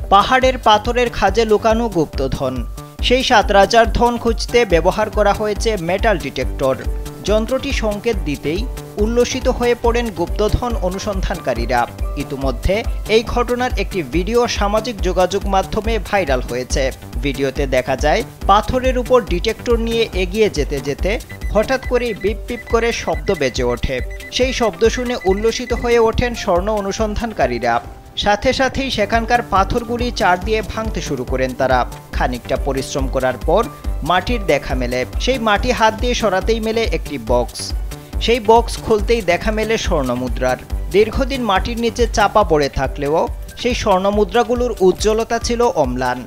পাহাড়ের পাথরের খাঁজে লুকানো গুপ্তধন। সেই ৭ রাজার ধন খুঁজতে ব্যবহার করা হয়েছে মেটাল ডিটেক্টর। যন্ত্রটি সংকেত দিতেই উল্লসিত হয়ে পড়েন গুপ্তধন অনুসন্ধানকারীরা। ইতিমধ্যে এই ঘটনার একটি ভিডিও সামাজিক যোগাযোগ মাধ্যমে ভাইরাল হয়েছে। ভিডিওতে দেখা যায় পাথরের উপর ডিটেক্টর নিয়ে এগিয়ে যেতে যেতে হঠাৎ করে বিপ বিপ করে শব্দ বেজে ওঠে। সেই শব্দ শুনে উল্লসিত হয়ে ওঠেন স্বর্ণ অনুসন্ধানকারীরা। সাথে সাথেই সেখানকার পাথরগুলি চার দিয়ে ভাঙতে শুরু করেন তারা। খানিকটা পরিশ্রম করার পর মাটির দেখা মেলে। সেই মাটি হাত দিয়ে সরাতেই মেলে একটি বক্স। সেই বক্স খুলতেই দেখা মেলে স্বর্ণমুদ্রার। দীর্ঘদিন মাটির নিচে চাপা পড়ে থাকলেও সেই স্বর্ণমুদ্রাগুলোর উজ্জ্বলতা ছিল অম্লান।